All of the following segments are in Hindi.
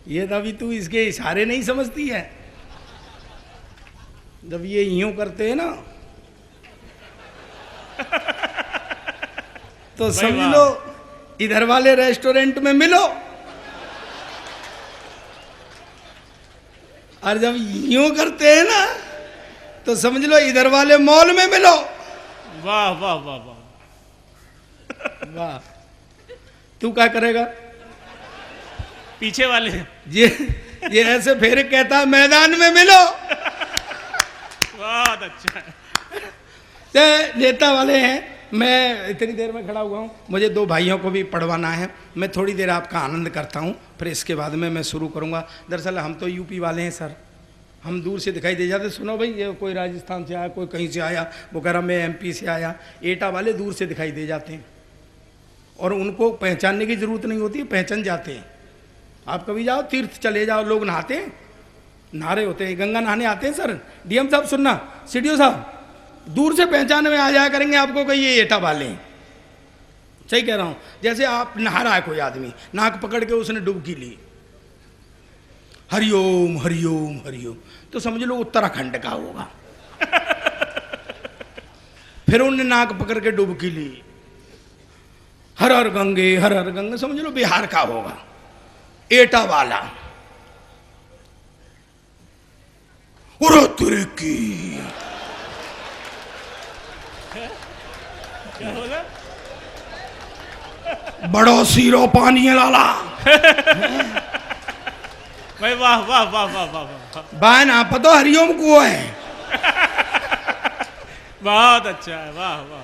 ये तो अभी तू इसके इशारे नहीं समझती है। जब ये यूं करते हैं ना तो समझ लो इधर वाले रेस्टोरेंट में मिलो, और जब यूं करते हैं ना तो समझ लो इधर वाले मॉल में मिलो। वाह वाह वाह वाह वाह। तू क्या करेगा? पीछे वाले ये ऐसे फिर कहता मैदान में मिलो। बहुत अच्छा तो नेता वाले हैं। मैं इतनी देर में खड़ा हुआ हूँ, मुझे 2 भाइयों को भी पढ़वाना है। मैं थोड़ी देर आपका आनंद करता हूँ, फिर इसके बाद में मैं शुरू करूँगा। दरअसल हम तो यूपी वाले हैं सर, हम दूर से दिखाई दे जाते। सुनो भाई, ये कोई राजस्थान से आया, कोई कहीं से आया, वो कह रहा मैं एमपी से आया। एटा वाले दूर से दिखाई दे जाते हैं और उनको पहचानने की ज़रूरत नहीं होती है, पहचान जाते हैं। आप कभी जाओ तीर्थ चले जाओ, लोग नहाते हैं, नहा रहे होते हैं, गंगा नहाने आते हैं सर। डीएम साहब सुनना, सीडीओ साहब, दूर से पहचान में आ जाया करेंगे आपको कि ये एटा वाले हैं। सही कह रहा हूँ। जैसे आप नहा रहा है कोई आदमी, नाक पकड़ के उसने डुबकी ली, हरिओम हरिओम हरिओम, तो समझ लो उत्तराखंड का होगा। फिर उन्होंने नाक पकड़ के डुबकी ली, हर हर गंगे, समझ लो बिहार का होगा एटा वाला। उरे तेरे की क्या बोला? बड़ो सीरो पानी है लाला। भाई वाह वाह वाह वाह वाह वाह बाय ना पतो हरिओम को है। बहुत अच्छा है, वाह वाह।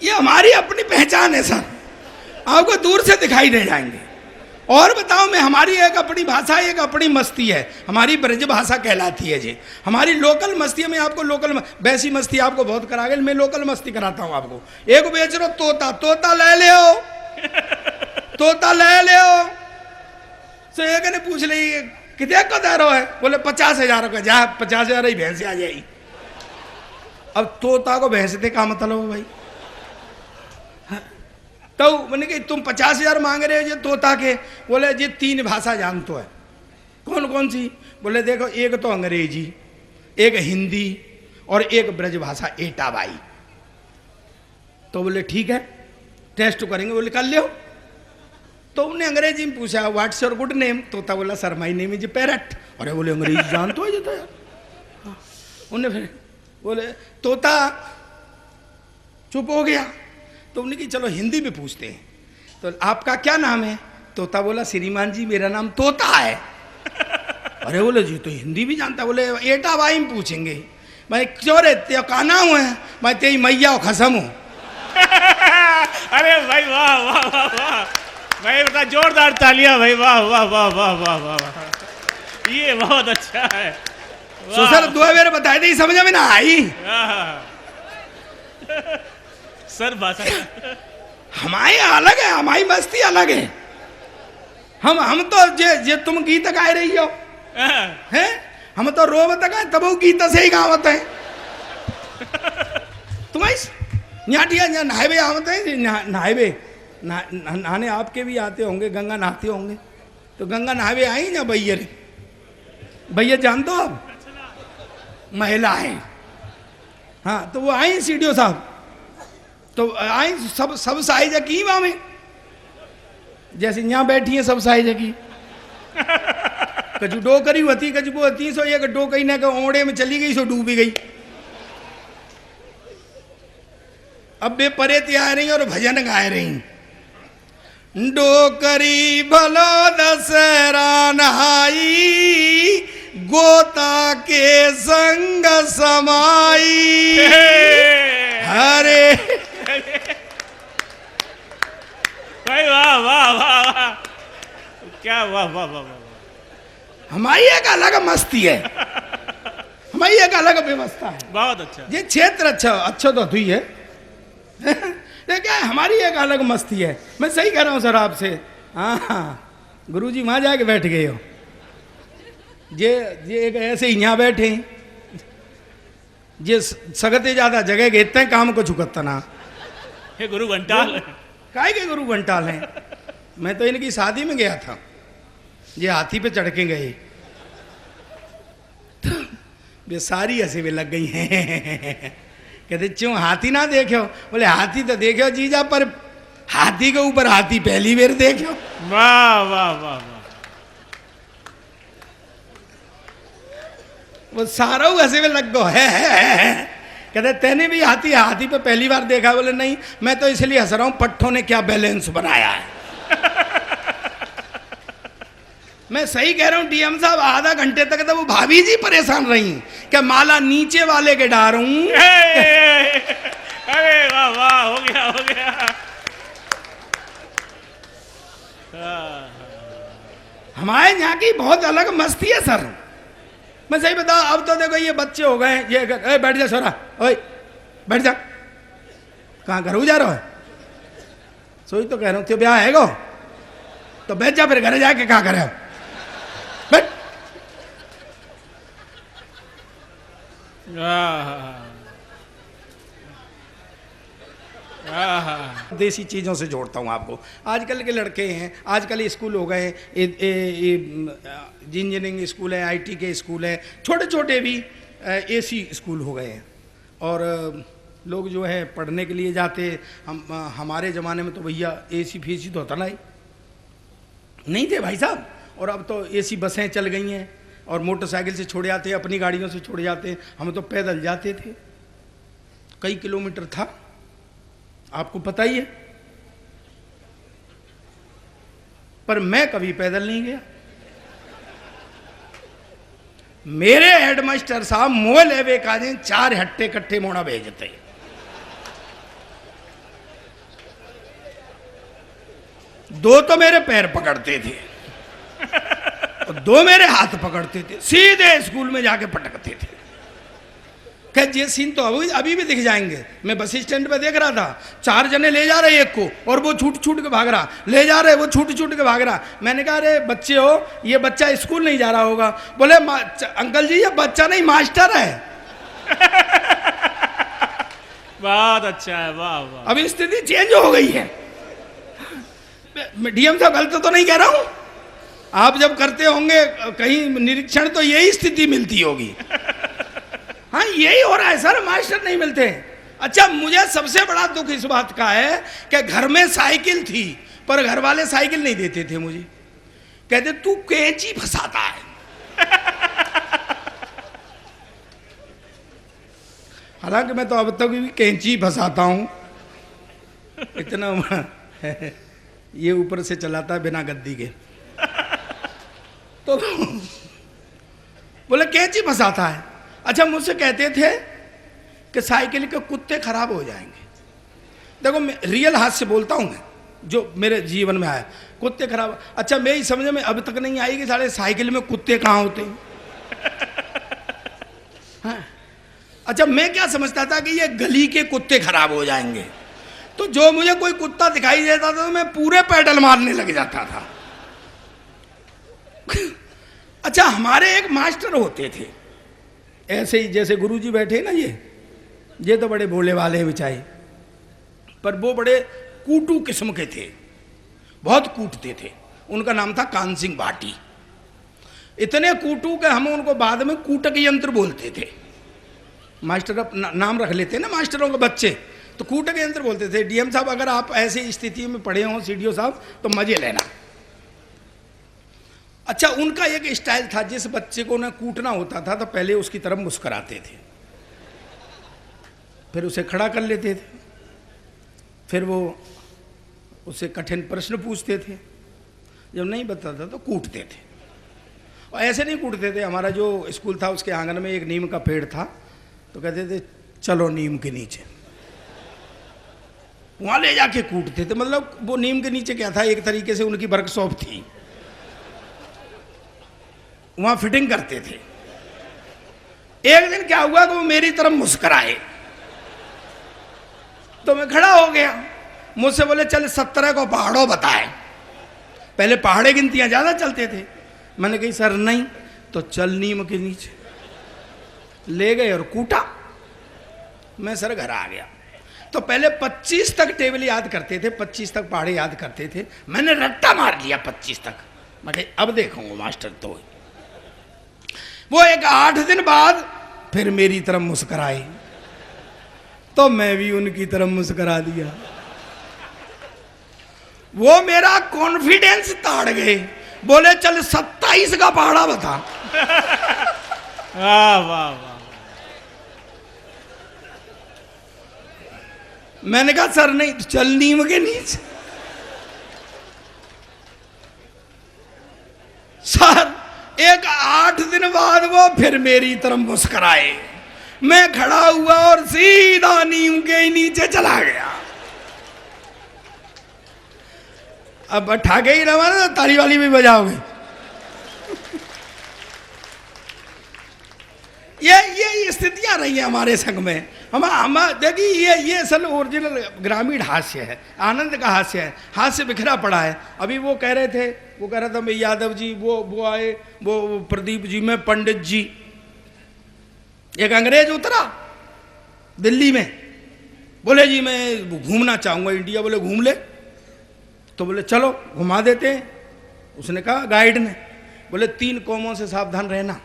ये हमारी अपनी पहचान है सर, आपको दूर से दिखाई दे जाएंगे। और बताओ, मैं हमारी एक अपनी भाषा, एक अपनी मस्ती है, हमारी ब्रज भाषा कहलाती है जी। हमारी लोकल मस्ती है। मैं आपको लोकल वैसी मस्ती आपको बहुत करा गई, मैं लोकल मस्ती कराता हूँ आपको। एक बेच रो तोता, तोता ले ले हो, तोता ले ले हो। तो एक ने पूछ ली कितने का दे रहा है? बोले 50,000 का। जा 50,000 ही भैंस आ जाएगी। अब तोता को भैंस दे का मतलब भाई? तो मैंने कहा तुम 50,000 मांग रहे हो ये तोता के? बोले जी 3 भाषा जानते है। कौन कौन सी? बोले देखो, एक तो अंग्रेजी, एक हिंदी और एक ब्रज भाषा एटा बाई। तो बोले ठीक है टेस्ट करेंगे। बोले कर लियो। तो उन्हें अंग्रेजी में पूछा व्हाट्स योर गुड नेम? तोता बोला sir my name is parrot. अरे बोले अंग्रेजी जानते हो ये तो यार। उन्हें फिर बोले तोता चुप हो गया। तो उन्हें कि चलो हिंदी में पूछते हैं, तो आपका क्या नाम है? तोता बोला श्रीमान जी मेरा नाम तोता है। अरे बोले जी तो हिंदी भी जानता? बोले एटा बाई में पूछेंगे। भाई क्यों रे ते का नाम है? मैं तेरी मैया खसम हूँ। अरे भाई वाह वाह वाह वाह भाई, बता जोरदार तालियां भाई, वाह वाह वाह वाह वाह वाह वाह, ये बहुत अच्छा है। तो सर 2 बार बताए थे, समझ में ना आई। सर भाषा हमारी अलग है, हमारी मस्ती अलग है। हम तो जे तुम गीत गाए रही हो हैं, हम तो रोवत गाए तब वो गीत से ही गावत है। तुम्हारी न्याटिया नहावे आवत है, नहावे नहाने आपके भी आते होंगे, गंगा नहाते होंगे। तो गंगा नहावे आई ना भैया, भैया जान दो आप महिला है। हाँ तो वो आई सीडीओ साहब, तो आई सब साइज की वहाँ में, जैसे यहाँ बैठी है सब साइज की। कछु डो करी होती, कछु वो होती, सो एक डो कहीं ना कहीं ओड़े में चली गई, सो डूबी गई। अब वे परे आ रही और भजन गाए रही। डोकरी भलो दशहरा नहाई, गोता के संग समाई। हरे भाई वाह वाह वाह वाह, क्या वाह वाह वाह वाह। हमारी एक अलग मस्ती है, हमारी एक अलग व्यवस्था है। बहुत अच्छा। ये क्षेत्र अच्छा तो हुई है देखिए, हमारी एक अलग मस्ती है। मैं सही कह रहा हूँ सर आपसे। हाँ गुरुजी वहाँ जाके बैठ गए हो, ये एक ऐसे ही यहाँ बैठे हैं, ये सगते ज़्यादा जगह घेते हैं, काम को झुकता ना। हे गुरु घंटाल काय के गुरु घंटाल हैं? मैं तो इनकी शादी में गया था, ये हाथी पे चढ़ के गए तो वे सारी हंसी में लग गई हैं। कहते क्यों हाथी ना देखो? बोले हाथी तो देखो जीजा, पर हाथी के ऊपर हाथी पहली बार देखो। वाह वाह वाह वाह। वो सारा हंसी में लग गो है। कहते तेने भी हाथी पे पहली बार देखा? बोले नहीं, मैं तो इसलिए हंस रहा हूं, पट्टों ने क्या बैलेंस बनाया है। मैं सही कह रहा हूं डीएम साहब, आधा घंटे तक तो वो भाभी जी परेशान रही कि माला नीचे वाले के डारूं। अरे वाह वाह, हो गया हो गया। हमारे यहाँ की बहुत अलग मस्ती है सर। मैं सही बता, अब तो देखो ये बच्चे हो गए, ये बैठ जा छोरा, ओए बैठ जा। कहाँ घर जा रहा है? सोई तो कह रहा हूँ, तो ब्याह है गो तो बैठ जा, फिर घर जाके कहाँ करे बैठ। देसी चीज़ों से जोड़ता हूँ आपको। आजकल के लड़के हैं, आजकल स्कूल हो गए, इंजीनियरिंग स्कूल है, आईटी के स्कूल है, छोटे छोटे भी एसी स्कूल हो गए हैं। और लोग जो है पढ़ने के लिए जाते। हमारे ज़माने में तो भैया एसी फीसी तो होता नहीं थे भाई साहब। और अब तो एसी बसें चल गई हैं और मोटरसाइकिल से छोड़ जाते, अपनी गाड़ियों से छोड़ जाते। हम तो पैदल जाते थे, कई किलोमीटर था, आपको पता ही है। पर मैं कभी पैदल नहीं गया। मेरे हेडमास्टर साहब मोह लेवे काजे 4 हट्टे कट्टे मोड़ा भेजते, दो तो मेरे पैर पकड़ते थे और 2 मेरे हाथ पकड़ते थे, सीधे स्कूल में जाके पटकते थे। क्या ये सीन तो अभी भी दिख जाएंगे। मैं बस स्टैंड पे देख रहा था, 4 जने ले जा रहे एक को और वो छूट छूट के भाग रहा, ले जा रहे वो छूट छूट के भाग रहा। मैंने कहा अरे बच्चे हो, ये बच्चा स्कूल नहीं जा रहा होगा। बोले अंकल जी ये बच्चा नहीं मास्टर है। बहुत अच्छा है, वाह वाह। अभी स्थिति चेंज हो गई है। डीएम साहब गलत तो नहीं कह रहा हूं, आप जब करते होंगे कहीं निरीक्षण तो यही स्थिति मिलती होगी। हाँ यही हो रहा है सर, मास्टर नहीं मिलते। अच्छा मुझे सबसे बड़ा दुख इस बात का है कि घर में साइकिल थी पर घर वाले साइकिल नहीं देते थे मुझे। कहते तू कैंची फंसाता है। हालांकि मैं तो अब तक भी कैंची फंसाता हूं, इतना ये ऊपर से चलाता है बिना गद्दी के। तो बोले कैंची फंसाता है। अच्छा मुझसे कहते थे कि साइकिल के कुत्ते खराब हो जाएंगे। देखो मैं रियल हाथ से बोलता हूँ, मैं जो मेरे जीवन में आया, कुत्ते खराब। अच्छा मेरी समझ में अब तक नहीं आई कि सारे साइकिल में कुत्ते कहाँ होते हैं। हाँ। अच्छा मैं क्या समझता था कि ये गली के कुत्ते खराब हो जाएंगे, तो जो मुझे कोई कुत्ता दिखाई देता था तो मैं पूरे पैडल मारने लग जाता था। अच्छा हमारे एक मास्टर होते थे ऐसे ही, जैसे गुरुजी बैठे ना, ये तो बड़े भोले वाले हैं बेचारे, पर वो बड़े कूटू किस्म के थे, बहुत कूटते थे। उनका नाम था कान सिंह भाटी। इतने कूटू के हम उनको बाद में कूटक यंत्र बोलते थे। मास्टर का नाम रख लेते हैं ना मास्टरों के बच्चे, तो कूटक यंत्र बोलते थे। डीएम साहब अगर आप ऐसी स्थिति में पढ़े हों सीडीओ साहब तो मजे लेना। अच्छा उनका एक स्टाइल था, जिस बच्चे को ना कूटना होता था तो पहले उसकी तरफ मुस्कुराते थे, फिर उसे खड़ा कर लेते थे, फिर वो उससे कठिन प्रश्न पूछते थे, जब नहीं बताता तो कूटते थे। और ऐसे नहीं कूटते थे, हमारा जो स्कूल था उसके आंगन में एक नीम का पेड़ था, तो कहते थे चलो नीम के नीचे, वहाँ ले जाके कूटते थे। मतलब वो नीम के नीचे क्या था, एक तरीके से उनकी वर्कशॉप थी, वहां फिटिंग करते थे। एक दिन क्या हुआ कि वो मेरी तरफ मुस्कुराए तो मैं खड़ा हो गया। मुझसे बोले चल 17 को पहाड़ों बताए। पहले पहाड़े गिनतियां ज्यादा चलते थे। मैंने कही सर नहीं, तो चल नीम के नीचे ले गए और कूटा। मैं सर घर आ गया। तो पहले 25 तक टेबल याद करते थे, 25 तक पहाड़े याद करते थे। मैंने रट्टा मार लिया 25 तक। मैं कही अब देखूंगा मास्टर। तो वो एक 8 दिन बाद फिर मेरी तरफ मुस्कुराए, तो मैं भी उनकी तरफ मुस्कुरा दिया। वो मेरा कॉन्फिडेंस ताड़ गए, बोले चल 27 का पहाड़ा बता। वाह वाह वाह। मैंने कहा सर नहीं, चल नीम के नीचे। सर एक 8 दिन बाद वो फिर मेरी तरफ मुस्कुराए, मैं खड़ा हुआ और सीधा नीम के ही नीचे चला गया। अब ठाके ही ना मानो तो ताली वाली भी बजाओगे। ये स्थितियां रही हैं हमारे संग में। हम देखिए ये असल ओरिजिनल ग्रामीण हास्य है, आनंद का हास्य है, हास्य बिखरा पड़ा है। अभी वो कह रहे थे, वो कह रहा था मैं यादव जी, वो आए, वो प्रदीप जी, मैं पंडित जी। एक अंग्रेज उतरा दिल्ली में, बोले जी मैं घूमना चाहूँगा इंडिया। बोले घूम ले। तो बोले चलो घुमा देते हैं। उसने कहा गाइड ने, बोले 3 कौमों से सावधान रहना,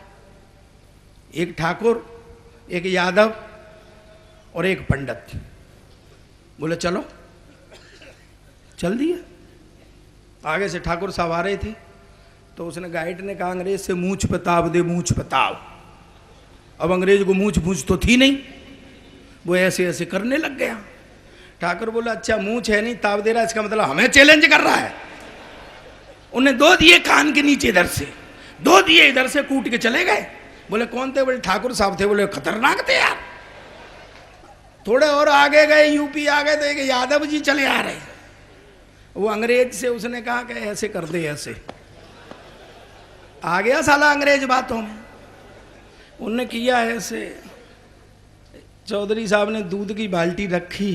एक ठाकुर, एक यादव और एक पंडित। बोले चलो, चल दिया। आगे से ठाकुर साहब आ रहे थे, तो उसने गाइड ने कहा अंग्रेज से मूंछ पे ताव दे, मूंछ पे ताव। अब अंग्रेज को मूंछ तो थी नहीं, वो ऐसे ऐसे करने लग गया। ठाकुर बोला अच्छा मूंछ है नहीं, ताव दे रहा, इसका मतलब हमें चैलेंज कर रहा है। उन्हें 2 दिए कान के नीचे इधर से, 2 दिए इधर से, कूट के चले गए। बोले कौन थे? बोले ठाकुर साहब थे। बोले खतरनाक थे यार। थोड़े और आगे गए, यूपी आ गए, तो एक यादव जी चले आ रहे। वो अंग्रेज से उसने कहा कि ऐसे कर दे, ऐसे। आ गया साला अंग्रेज बातों में। उनने किया ऐसे। चौधरी साहब ने दूध की बाल्टी रखी,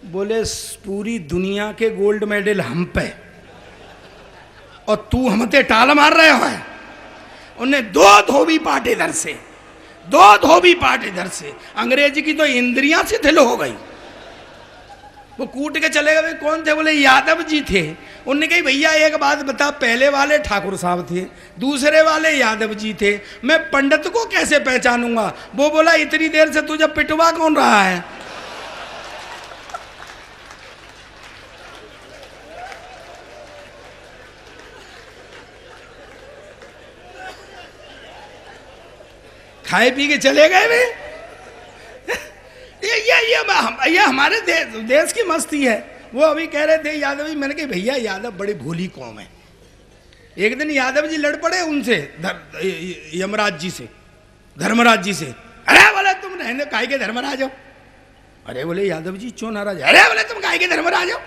बोले पूरी दुनिया के गोल्ड मेडल हम पे, और तू हमते टाल मार रहे हो। उन्हें 2 धोबी पाट इधर से, 2 धोबी पाट इधर से। अंग्रेजी की तो इंद्रियां शिथिल हो गई। वो कूट के चले गए। कौन थे? बोले यादव जी थे। उनने कही भैया एक बात बता, पहले वाले ठाकुर साहब थे, दूसरे वाले यादव जी थे, मैं पंडित को कैसे पहचानूंगा? वो बोला इतनी देर से तुझे पिटवा कौन रहा है? खाए पी के चले गए वे। ये हमारे देश की मस्ती है। वो अभी कह रहे थे यादव जी, मैंने कहा भैया यादव बड़ी भोली कौम है। एक दिन यादव जी लड़ पड़े उनसे, यमराज जी से, धर्मराज जी से। अरे बोले तुम रहने काहे के धर्मराज हो? अरे बोले यादव जी क्यों नाराज? अरे बोले तुम काहे के धर्मराज हो?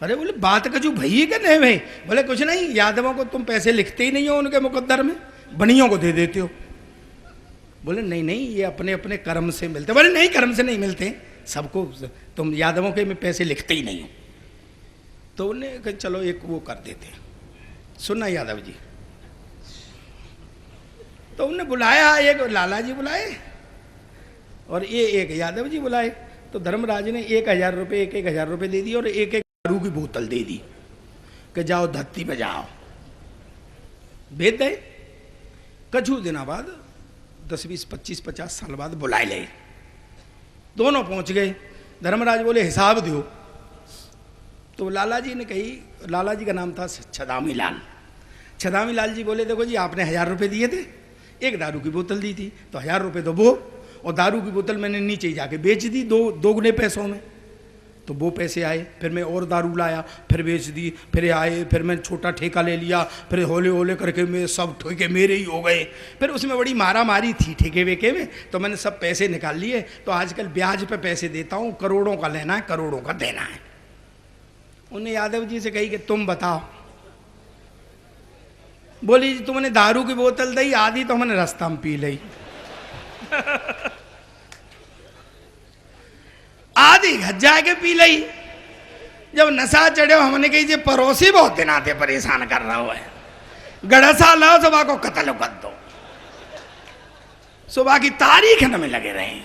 अरे बोले बात का जो भैया का नहीं भाई। बोले कुछ नहीं, यादवों को तुम पैसे लिखते ही नहीं हो उनके मुकद्दर में, बनियों को दे देते हो। बोले नहीं नहीं, ये अपने अपने कर्म से मिलते। बोले नहीं, कर्म से नहीं मिलते सबको, तुम यादवों के में पैसे लिखते ही नहीं हो। तो उन्हें कहा चलो एक वो कर देते। सुनना यादव जी। तो उन्हें बुलाया, एक लाला जी बुलाए और ये एक यादव जी बुलाए। तो धर्मराज ने 1000 रुपये, 1-1000 रुपये दे दिए और एक दारू की बोतल दे दी कि जाओ धरती पे जाओ। भेज दे। कछु दिनों बाद 10, 20, 25, 50 साल बाद बुलाए ले। दोनों पहुंच गए। धर्मराज बोले हिसाब दो। तो लाला जी ने कही, लाला जी का नाम था छदामी लाल। छदामी लाल जी बोले देखो जी आपने 1000 रुपये दिए थे, एक दारू की बोतल दी थी, तो 1000 रुपये तो वो, और दारू की बोतल मैंने नीचे ही जाके बेच दी 2 गुने पैसों में। तो वो पैसे आए, फिर मैं और दारू लाया, फिर बेच दी, फिर आए, फिर मैंने छोटा ठेका ले लिया, फिर होले होले करके मैं सब ठेके मेरे ही हो गए। फिर उसमें बड़ी मारा मारी थी ठेके वेके में, तो मैंने सब पैसे निकाल लिए। तो आजकल ब्याज पे पैसे देता हूँ, करोड़ों का लेना है, करोड़ों का देना है। उन्हें यादव जी से कही कि तुम बताओ। बोली जी तुमने दारू की बोतल दी, आधी तो मैंने रास्ता में पी ली, आधी घर जाके पी ली। जब नशा चढ़े हमने कही जी पड़ोसी बहुत दिन आते परेशान कर रहा हो है, गड़सा लो सुबह को कत्ल कर दो, सुबह की तारीख न में लगे रहे।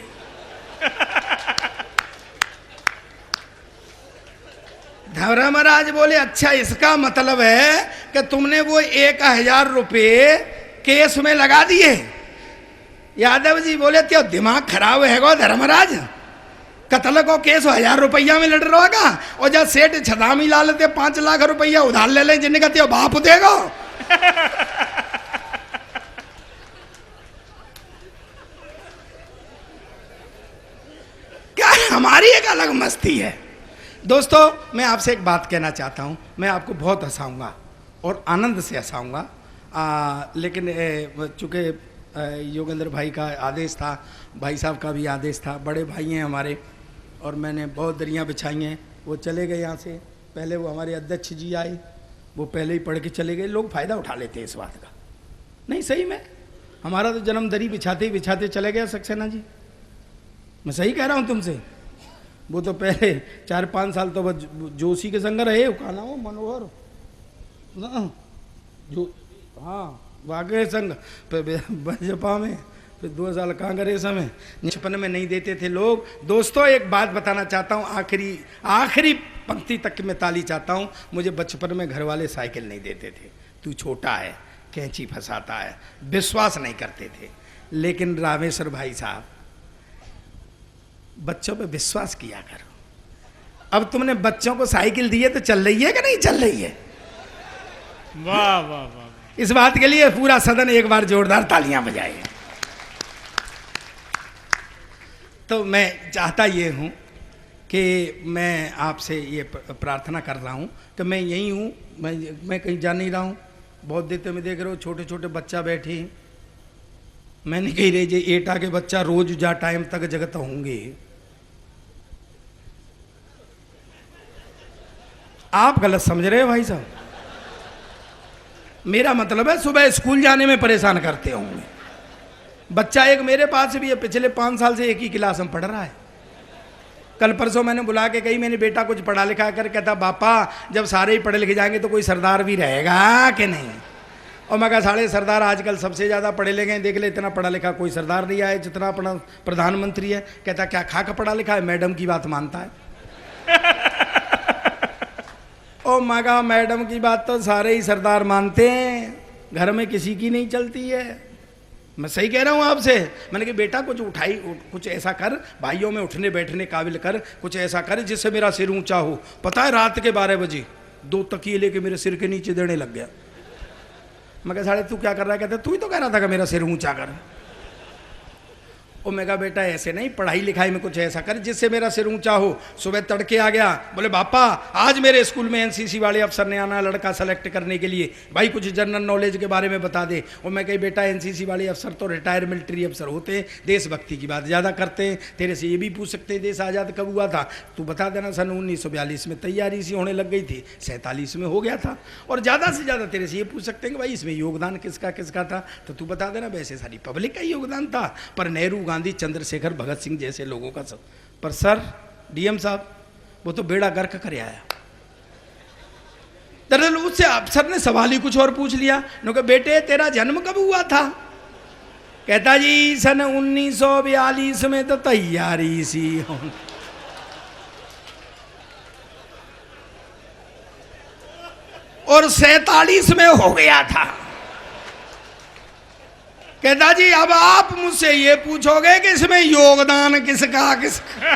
धर्मराज बोले अच्छा इसका मतलब है कि तुमने वो 1000 रुपये केस में लगा दिए। यादव जी बोले त्यो दिमाग खराब है गो धर्मराज, कत्ल को केस 1000 रुपया में लड़ रहा का, और जब सेठ छदामी ला लेते 5 लाख रुपया उधार ले लें जिन्हें कहते हो बाप देगा। क्या हमारी एक अलग मस्ती है। दोस्तों मैं आपसे एक बात कहना चाहता हूं, मैं आपको बहुत हंसाऊंगा और आनंद से हंसाऊंगा, लेकिन चूंकि योगेंद्र भाई का आदेश था, भाई साहब का भी आदेश था, बड़े भाई हैं हमारे, और मैंने बहुत दरियाँ बिछाई हैं। वो चले गए यहाँ से, पहले वो हमारे अध्यक्ष जी आए, वो पहले ही पढ़ के चले गए। लोग फ़ायदा उठा लेते हैं इस बात का। नहीं सही में, हमारा तो जन्म दरी बिछाते ही बिछाते चले गया सक्सेना जी, मैं सही कह रहा हूँ तुमसे। वो तो पहले 4-5 साल तो बस जोशी के संग रहे, का नाम हो मनोहर ना जो, हाँ वाकई संग, भाजपा में, फिर 2 साल कांग्रेस में, 56 में नहीं देते थे लोग। दोस्तों एक बात बताना चाहता हूँ, आखिरी पंक्ति तक मैं ताली चाहता हूँ। मुझे बचपन में घर वाले साइकिल नहीं देते थे, तू छोटा है, कैंची फंसाता है, विश्वास नहीं करते थे। लेकिन रामेश्वर भाई साहब, बच्चों पे विश्वास किया करो। अब तुमने बच्चों को साइकिल दी है तो चल रही है कि नहीं चल रही है? वाह वाह वाह, इस बात के लिए पूरा सदन एक बार जोरदार तालियां बजाए। तो मैं चाहता ये हूं कि मैं आपसे ये प्रार्थना कर रहा हूं कि मैं यहीं हूं, मैं कहीं जा नहीं रहा हूं। बहुत देर में देख रहे हो छोटे छोटे बच्चा बैठे, मैंने कही रहे जे एटा के बच्चा रोज जा टाइम तक जगत होंगे। आप गलत समझ रहे हो भाई साहब, मेरा मतलब है सुबह स्कूल जाने में परेशान करते होंगे। बच्चा एक मेरे पास भी है, पिछले 5 साल से एक ही क्लास में पढ़ रहा है। कल परसों मैंने बुला के कही, मैंने बेटा कुछ पढ़ा लिखा कर, कहता पापा जब सारे ही पढ़े लिखे जाएंगे तो कोई सरदार भी रहेगा कि नहीं। और मैं कहा साढ़े सरदार आजकल सबसे ज़्यादा पढ़े लिखे हैं, देख ले इतना पढ़ा लिखा कोई सरदार नहीं आया जितना अपना प्रधानमंत्री है। कहता क्या खा का पढ़ा लिखा है, मैडम की बात मानता है। और मैं कहा मैडम की बात तो सारे ही सरदार मानते हैं, घर में किसी की नहीं चलती है। मैं सही कह रहा हूँ आपसे। मैंने कहा बेटा कुछ ऐसा कर, भाइयों में उठने बैठने काबिल कर, कुछ ऐसा कर जिससे मेरा सिर ऊंचा हो। पता है रात के 12 बजे 2 तकिए लेके मेरे सिर के नीचे देने लग गया। मैं कहा साढ़े तू क्या कर रहा है? कहता तू ही तो कह रहा था कि मेरा सिर ऊंचा कर। और मैं कहा बेटा ऐसे नहीं, पढ़ाई लिखाई में कुछ ऐसा कर जिससे मेरा सिर ऊंचा हो। सुबह तड़के आ गया, बोले पापा आज मेरे स्कूल में एनसीसी वाले अफसर ने आना लड़का सेलेक्ट करने के लिए, भाई कुछ जनरल नॉलेज के बारे में बता दे। और मैं कही बेटा एनसीसी वाले अफसर तो रिटायर्ड मिलिट्री अफसर होते हैं, देशभक्ति की बात ज़्यादा करते हैं। तेरे से ये भी पूछ सकते हैं देश आज़ाद कब हुआ था, तू बता देना। सन 1942 में तैयारी सी होने लग गई थी, 47 में हो गया था। और ज़्यादा से ज़्यादा तेरे से ये पूछ सकते हैं कि भाई इसमें योगदान किसका किसका था, तो तू बता देना। वैसे सारी पब्लिक का योगदान था, पर नेहरू, गांधी, चंद्रशेखर, भगत सिंह जैसे लोगों का सब। पर सर डीएम साहब वो तो बेड़ा गर्क कर आया। दरअसल उससे अफसर ने सवाल ही कुछ और पूछ लिया। उन्होंने कहा बेटे तेरा जन्म कब हुआ था? कहता जी सन 1942 में तो तैयारी सी हो। और 47 में हो गया था। कहता जी अब आप मुझसे ये पूछोगे कि इसमें योगदान किसका किसका।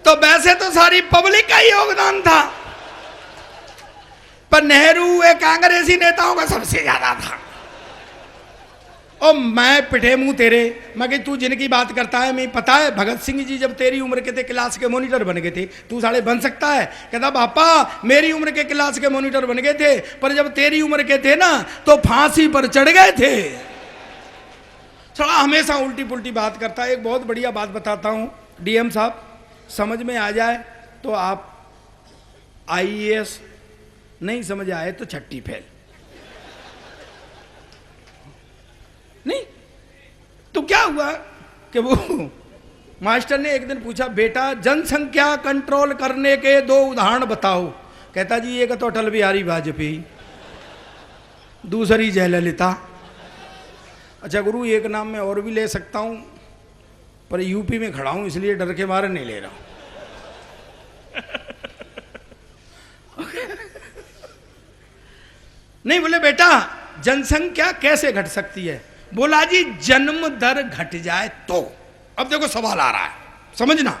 तो वैसे तो सारी पब्लिक का ही योगदान था, पर नेहरू व कांग्रेसी नेताओं का सबसे ज्यादा था। और मैं पिटे मुंह तेरे, मैं कि तू जिनकी बात करता है मैं पता है भगत सिंह जी जब तेरी उम्र के थे क्लास के मॉनिटर बन गए थे, तू साले बन सकता है? कहता पापा मेरी उम्र के क्लास के मॉनिटर बन गए थे, पर जब तेरी उम्र के थे ना तो फांसी पर चढ़ गए थे। साला हमेशा उल्टी पुल्टी बात करता है। एक बहुत बढ़िया बात बताता हूँ डीएम साहब, समझ में आ जाए तो आप IAS, नहीं समझ आए तो छट्टी फेल। नहीं तो क्या हुआ कि वो मास्टर ने एक दिन पूछा बेटा जनसंख्या कंट्रोल करने के 2 उदाहरण बताओ। कहता जी एक तो अटल बिहारी वाजपेयी, दूसरी जयललिता। अच्छा गुरु एक नाम मैं और भी ले सकता हूँ, पर यूपी में खड़ा हूं इसलिए डर के मारे नहीं ले रहा हूं। नहीं, बोले बेटा जनसंख्या कैसे घट सकती है? बोला जी जन्म दर घट जाए तो। अब देखो सवाल आ रहा है, समझना,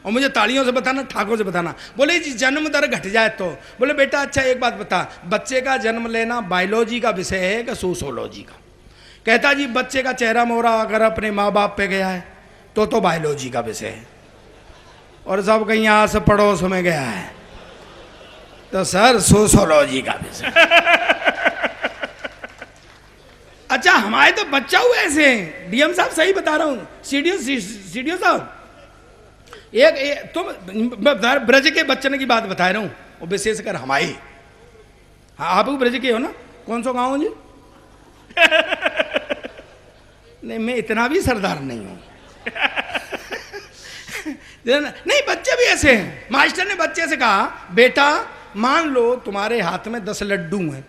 और मुझे तालियों से बताना, ठाकों से बताना। बोले जी जन्म दर घट जाए तो। बोले बेटा अच्छा एक बात बता, बच्चे का जन्म लेना बायोलॉजी का विषय है कि सोशोलॉजी का? कहता जी बच्चे का चेहरा मोहरा अगर अपने माँ बाप पे गया है तो बायोलॉजी का विषय है, और सब कहीं आस पड़ोस में गया है तो सर सोशोलॉजी का विषय। अच्छा हमारे तो बच्चा हुआ ऐसे हैं, डीएम साहब सही बता रहा हूँ, सीडीओ साहब, एक तुम ब्रज के बच्चन की बात बता रहा हूँ, और विशेषकर हमारे। हाँ आप भी ब्रज के हो ना? कौन सा गाँव जी? नहीं मैं इतना भी सरदार नहीं हूँ। नहीं बच्चे भी ऐसे हैं। मास्टर ने बच्चे से कहा बेटा मान लो तुम्हारे हाथ में 10 लड्डू हैं।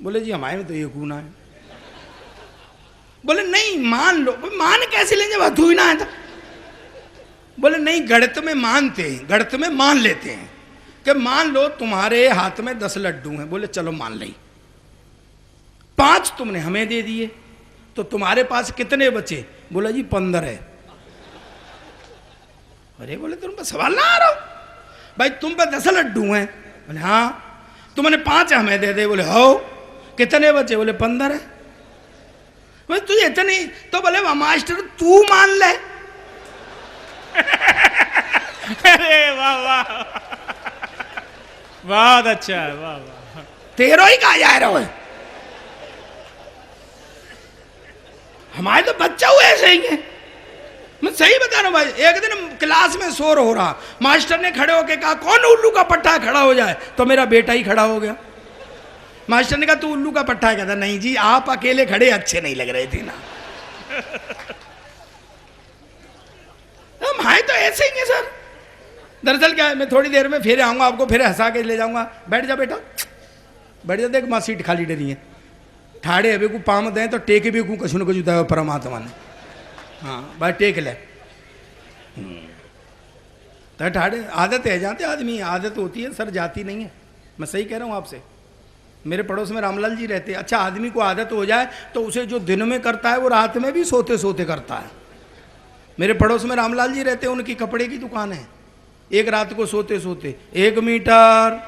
बोले जी हमारे में तो 1 गुना है। बोले नहीं मान लो। मान कैसे लेंगे, बात हुई ना है तो। बोले नहीं गणित में मानते हैं, गणित में मान लेते हैं कि मान लो तुम्हारे हाथ में 10 लड्डू हैं। बोले चलो मान ली, 5 तुमने हमें दे दिए तो तुम्हारे पास कितने बचे? बोला जी 15 है। अरे बोले तुम पर सवाल ना आ रहा हो भाई, तुम पर 10 लड्डू हैं। बोले हाँ। तुमने 5 हमें दे दे। बोले हो। कितने बचे? बोले 15 है। बोले तू इतनी तो बोले मास्टर तू मान ले। अरे वाह वाह, बहुत अच्छा है, वाह वाह। तेरो ही कहा जा रहा है, हमारे तो बच्चा हुआ ऐसे ही है। मैं सही बता रहा हूँ भाई। एक दिन क्लास में शोर हो रहा, मास्टर ने खड़े होके कहा कौन उल्लू का पट्टा खड़ा हो जाए, तो मेरा बेटा ही खड़ा हो गया। मास्टर ने कहा तू उल्लू का पट्टा है? कहता नहीं जी आप अकेले खड़े अच्छे नहीं लग रहे थे ना। हम तो ऐसे ही हैं सर। दरअसल क्या है, मैं थोड़ी देर में फिर आऊंगा, आपको फिर हंसा के ले जाऊंगा। बैठ जा बेटा, बैठ जा, देख माँ सीट खाली डरी है। ठाड़े अभी को पाम दें तो टेके भी को कछु न कछु दिया परमात्मा ने। हाँ भाई टेक ले। तो ठाड़े आदत है, जाते आदमी आदत होती है सर, जाती नहीं है। मैं सही कह रहा हूँ आपसे। मेरे पड़ोस में रामलाल जी रहते हैं। अच्छा आदमी को आदत हो जाए तो उसे जो दिन में करता है वो रात में भी सोते सोते करता है। मेरे पड़ोस में रामलाल जी रहते हैं, उनकी कपड़े की दुकान है। एक रात को सोते सोते 1 मीटर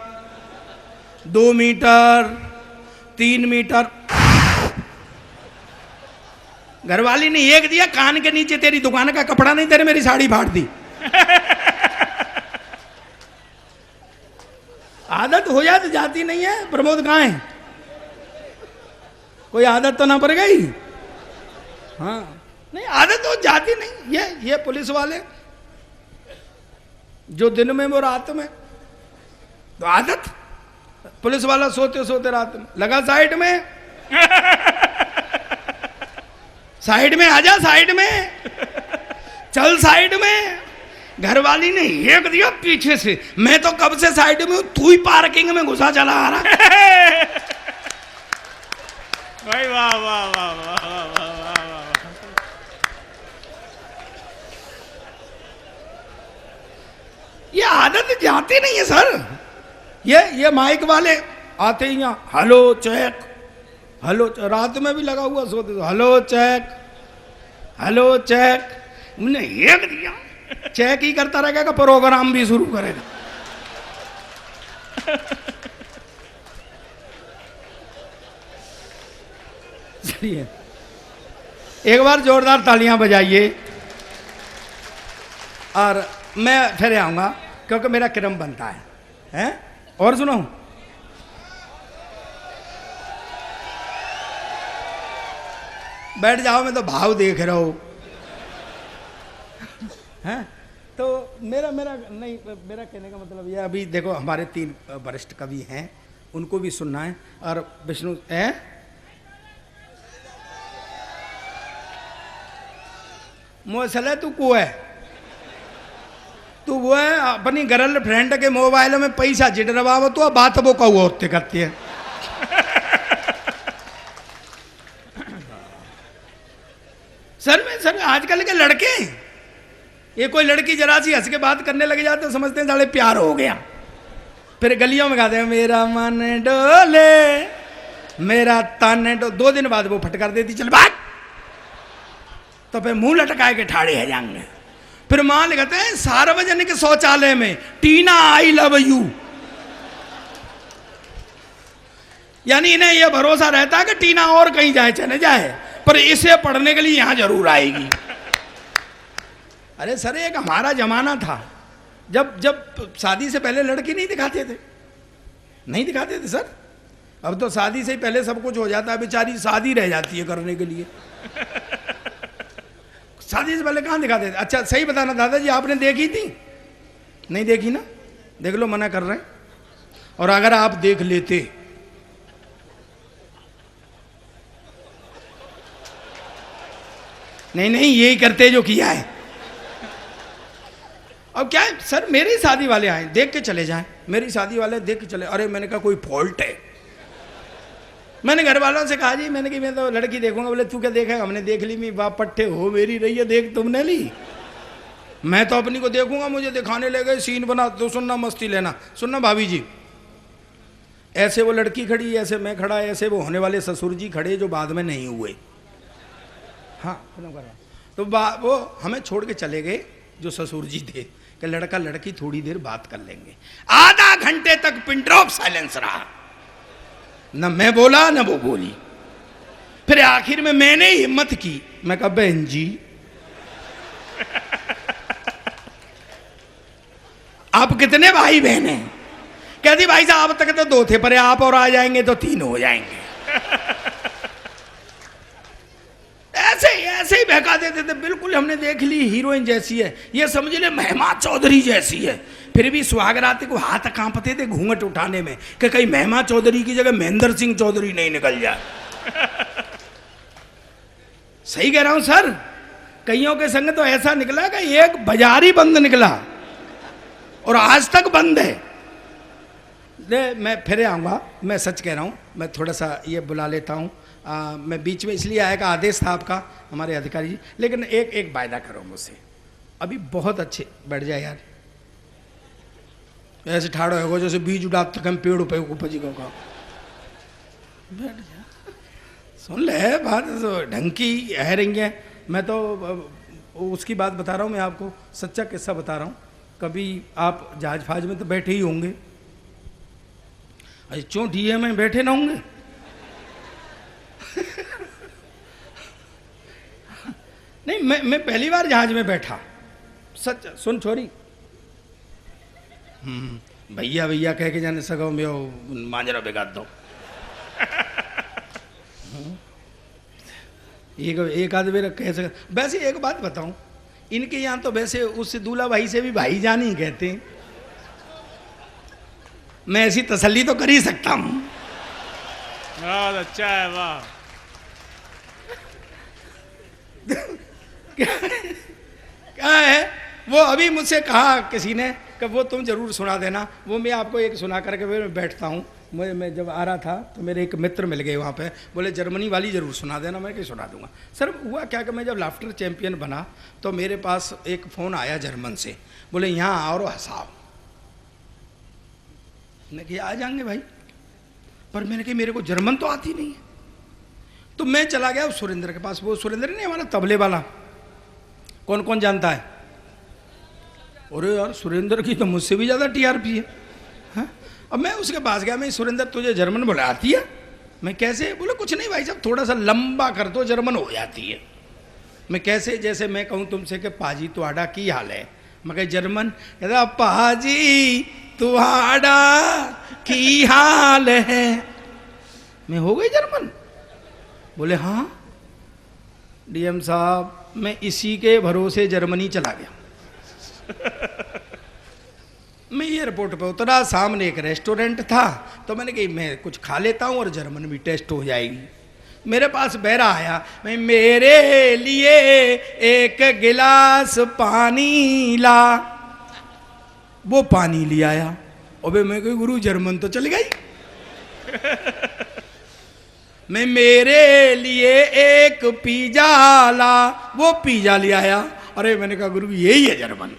2 मीटर 3 मीटर घरवाली ने एक दिया, कान के नीचे तेरी दुकान का कपड़ा नहीं, तेरे मेरी साड़ी फाड़ दी। आदत हो जाए तो जाती नहीं है। प्रमोद कहाँ है? कोई आदत तो ना पड़ गई? हाँ नहीं आदत तो जाती नहीं। ये पुलिस वाले जो दिन में वो रात में, तो आदत। पुलिस वाला सोते सोते रात में लगा साइड में, साइड में आजा, साइड में चल, साइड में। घरवाली ने एक दिया पीछे से, मैं तो कब से साइड में हूं, तू ही पार्किंग में घुसा चला आ रहा। भाई वाह वाह वाह वाह वाह वाह वाह। ये आदत जाती नहीं है सर। ये माइक वाले आते ही यहाँ हेलो चेक, हेलो, रात में भी लगा हुआ सोते, हेलो चेक, हेलो चेक। हमने एक दिया, चेक ही करता रहेगा, प्रोग्राम भी शुरू करेगा। चलिए एक बार जोरदार तालियां बजाइए, और मैं फिर आऊंगा क्योंकि मेरा क्रम बनता है, हैं? और सुनो, बैठ जाओ, मैं तो भाव देख रहा हूं। हैं? तो मेरा कहने का मतलब यह, अभी देखो हमारे 3 वरिष्ठ कवि हैं, उनको भी सुनना है। और विष्णु है, मोसले तू को है, तू वो है अपनी गर्ल फ्रेंड के मोबाइल में पैसा जिडरवा तो बात वो कहू होते करती है। सर आजकल के लड़के ये कोई लड़की जरा सी हंस के बात करने लग जाते तो समझते हैं साले प्यार हो गया। फिर गलियों में गाते हैं मेरा मन डोले मेरा तन डो। 2 दिन बाद वो फटकार देती चल बात, तो फिर मुंह लटकाए के ठाड़े है जाएंगे। फिर मां लिखते हैं सार्वजनिक शौचालय में टीना आई लव यू, यानी इन्हें यह भरोसा रहता है कि टीना और कहीं जाए चले जाए पर इसे पढ़ने के लिए यहां जरूर आएगी। अरे सर एक हमारा जमाना था जब शादी से पहले लड़की नहीं दिखाते थे, नहीं दिखाते थे सर। अब तो शादी से ही पहले सब कुछ हो जाता है, बेचारी शादी रह जाती है करने के लिए। शादी से पहले कहाँ दिखाते थे? अच्छा सही बताना दादाजी, आपने देखी थी? नहीं देखी ना, देख लो मना कर रहे हैं। और अगर आप देख लेते, नहीं यही करते जो किया है। अब क्या है सर, मेरी शादी वाले आए देख के चले जाएं, मेरी शादी वाले देख के चले। अरे मैंने कहा कोई फॉल्ट है? मैंने घर वालों से कहा जी, मैंने कि मैं तो लड़की देखूंगा। बोले तू क्या देखेगा? हमने देख ली, मैं बाप पट्टे हो मेरी रही है, देख तुमने ली, मैं तो अपनी को देखूंगा, मुझे दिखाने लगे सीन बना। तो सुनना मस्ती लेना, सुनना भाभी जी, ऐसे वो लड़की खड़ी, ऐसे मैं खड़ा, ऐसे वो होने वाले ससुर जी खड़े जो बाद में नहीं हुए। हाँ तो वो हमें छोड़ के चले गए जो ससुर जी थे कि लड़का लड़की थोड़ी देर बात कर लेंगे। आधा घंटे तक पिन ड्रॉप साइलेंस रहा, न मैं बोला न वो बोली। फिर आखिर में मैंने हिम्मत की, मैं कहा बहन जी आप कितने भाई बहन हैं? कहती भाई साहब अब तक तो 2 थे, पर आप और आ जाएंगे तो 3 हो जाएंगे। ऐसे ही बहका देते थे। बिल्कुल हमने देख ली हीरोइन जैसी है, ये समझ ले महिमा चौधरी जैसी है। फिर भी सुहागराती को हाथ कांपते थे घूंघट उठाने में कि कहीं महिमा चौधरी की जगह महेंद्र सिंह चौधरी नहीं निकल जाए। सही कह रहा हूं सर, कईयों के संग तो ऐसा निकला कि एक बाजार ही बंद निकला और आज तक बंद है। मैं फिर आऊंगा, मैं सच कह रहा हूं, मैं थोड़ा सा ये बुला लेता हूं। मैं बीच में इसलिए आया कि आदेश था आपका हमारे अधिकारी जी, लेकिन एक वायदा करो मुझसे, अभी बहुत अच्छे बैठ जाए यार, ऐसे ठाड़ो है जैसे बीज उड़ा तक हम पेड़ पे उपजी का बैठ जा, सुन ले बात ढंग की है रही है। मैं तो उसकी बात बता रहा हूँ, मैं आपको सच्चा किस्सा बता रहा हूँ। कभी आप जहाज फाज में तो बैठे ही होंगे, अरे चोटी है में बैठे ना होंगे। नहीं मैं पहली बार जहाज में बैठा, सच सुन छोरी, भैया भैया कह के जाने सको मैं मांजरा बिगाड़ दो। एक आध बेर कह सक। वैसे एक बात बताऊं, इनके यहाँ तो वैसे उस दूल्हा भाई से भी भाई जान ही कहते हैं। मैं ऐसी तसल्ली तो कर ही सकता हूं। बहुत अच्छा है, वाह। क्या है वो, अभी मुझसे कहा किसी ने कि वो तुम जरूर सुना देना। वो मैं आपको एक सुना करके मैं बैठता हूँ। मैं जब आ रहा था तो मेरे एक मित्र मिल गए वहाँ पे, बोले जर्मनी वाली जरूर सुना देना। मैं क्या सुना दूंगा सर। हुआ क्या कि मैं जब लाफ्टर चैंपियन बना तो मेरे पास एक फ़ोन आया जर्मन से, बोले यहाँ आओ और हंसाओ। मैंने कहा आ जाएंगे भाई, पर मैंने कहा मेरे को जर्मन तो आती नहीं है। तो मैं चला गया उस सुरेंद्र के पास। वो सुरेंद्र नहीं हमारा तबले वाला, कौन कौन जानता है? अरे यार सुरेंद्र की तो मुझसे भी ज़्यादा टीआरपी है। हाँ? अब मैं उसके पास गया, मैं सुरेंद्र तुझे जर्मन बोले आती है? मैं कैसे? बोले कुछ नहीं भाई साहब, थोड़ा सा लंबा कर दो जर्मन हो जाती है। मैं कैसे? जैसे मैं कहूँ तुमसे कि पाजी तुहाड़ा की हाल है, मैं कह जर्मन, कहता पाजी तुहाड़ा की हाल है। मैं हो गई जर्मन? बोले हाँ डीएम साहब, मैं इसी के भरोसे जर्मनी चला गया। मैं एयरपोर्ट पे उतरा, सामने एक रेस्टोरेंट था, तो मैंने कहा मैं कुछ खा लेता हूँ और जर्मन भी टेस्ट हो जाएगी। मेरे पास बहरा आया, मैं मेरे लिए एक गिलास पानी ला। वो पानी ले आया। अबे मैं कही गुरु जर्मन तो चल गई। मैं मेरे लिए एक पिज्जा ला। वो पिज्जा ले आया। अरे मैंने कहा गुरु यही है जर्मन।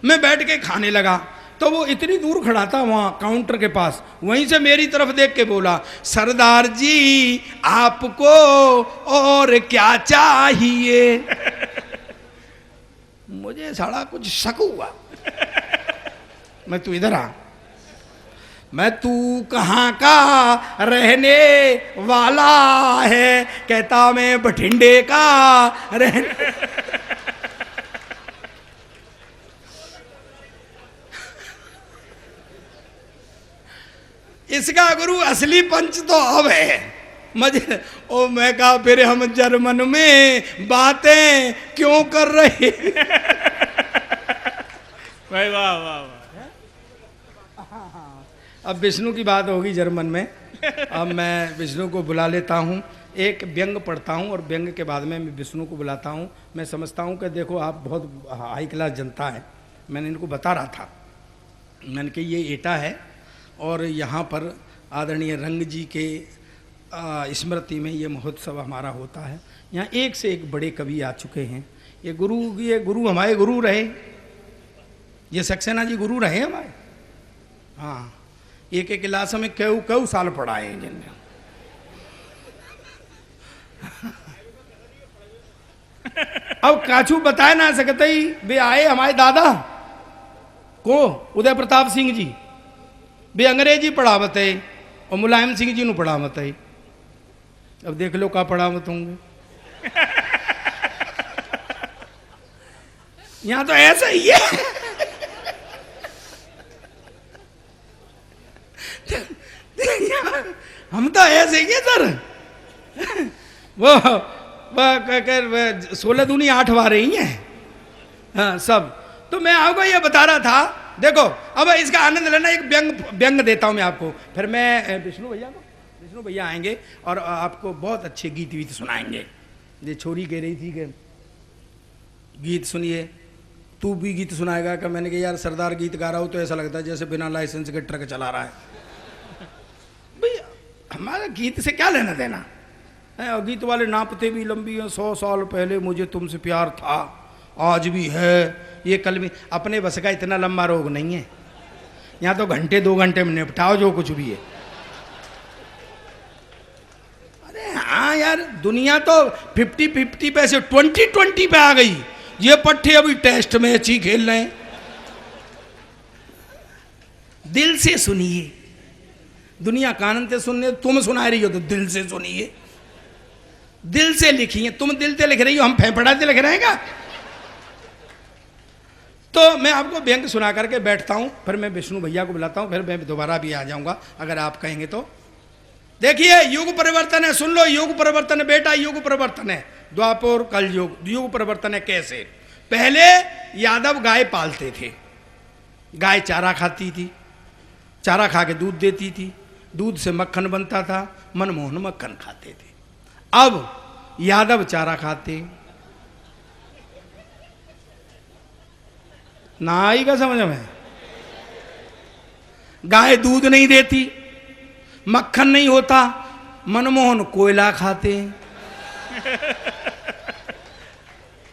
मैं बैठ के खाने लगा तो वो इतनी दूर खड़ा था वहाँ काउंटर के पास, वहीं से मेरी तरफ देख के बोला, सरदार जी आपको और क्या चाहिए। मुझे साला कुछ शक हुआ। मैं तू इधर आ, मैं तू कहाँ का रहने वाला है, कहता मैं बठिंडे का रहने। इसका गुरु असली पंच तो अब है मजे। ओ मैं कहा फिर हम जर्मन में बातें क्यों कर रहे। भाई वाह वाह वाह। अब विष्णु की बात होगी जर्मन में। अब मैं विष्णु को बुला लेता हूँ, एक व्यंग पढ़ता हूँ और व्यंग के बाद में मैं विष्णु को बुलाता हूँ। मैं समझता हूँ कि देखो आप बहुत हाई क्लास जनता है। मैंने इनको बता रहा था, मैंने कि ये एटा है और यहाँ पर आदरणीय रंग जी के स्मृति में ये महोत्सव हमारा होता है। यहाँ एक से एक बड़े कवि आ चुके हैं। ये गुरु हमारे गुरु रहे, ये सक्सेना जी गुरु रहे हमारे। हाँ, एक एक क्लास में कई साल पढ़ाए हैं जिनने। अब काछू बताए ना सकते ही वे आए हमारे दादा को उदय प्रताप सिंह जी, वे अंग्रेजी पढ़ावत है और मुलायम सिंह जी ने पढ़ावत है। अब देख लो का पढ़ावत होंगे। यहाँ तो ऐसा ही है। हम तो ऐसे ही है सर। वो 16 दूनी 8 बार ही हैं। हाँ सब। तो मैं आपको ये बता रहा था, देखो अब इसका आनंद लेना। एक व्यंग देता हूं मैं आपको, फिर मैं विष्णु भैया आएंगे और आपको बहुत अच्छे गीत वीत सुनाएंगे। ये छोरी कह रही थी कि गीत सुनिए, तू भी गीत सुनाएगा? कि मैंने कहा यार सरदार गीत गा रहा हो तो ऐसा लगता है जैसे बिना लाइसेंस के ट्रक चला रहा है। भैया हमारा गीत से क्या लेना देना है? और गीत वाले नापते भी लंबी हैं। 100 साल पहले मुझे तुमसे प्यार था, आज भी है, ये कल भी। अपने बस का इतना लंबा रोग नहीं है। यहाँ तो घंटे 2 घंटे में निपटाओ जो कुछ भी है। अरे हाँ यार, दुनिया तो 50-50 पे से 20-20 पे आ गई। ये पट्टे अभी टेस्ट मैच ही खेल रहे हैं। दिल से सुनिए, दुनिया कान से सुनने, तुम सुना रही हो तो दिल से सुनिए। दिल से लिखिए, तुम दिल से लिख रही हो, हम फेफड़ा से लिख रहे हैं क्या? तो मैं आपको व्यंग सुना करके बैठता हूं, फिर मैं विष्णु भैया को बुलाता हूं, फिर मैं दोबारा भी आ जाऊंगा अगर आप कहेंगे तो। देखिए युग परिवर्तन है, सुन लो। युग परिवर्तन है बेटा, युग परिवर्तन है। द्वापर कल युग परिवर्तन है। कैसे? पहले यादव गाय पालते थे, गाय चारा खाती थी, चारा खा के दूध देती थी, दूध से मक्खन बनता था, मनमोहन मक्खन खाते थे। अब यादव चारा खाते ना, आई का समझ में? गाय दूध नहीं देती, मक्खन नहीं होता, मनमोहन कोयला खाते।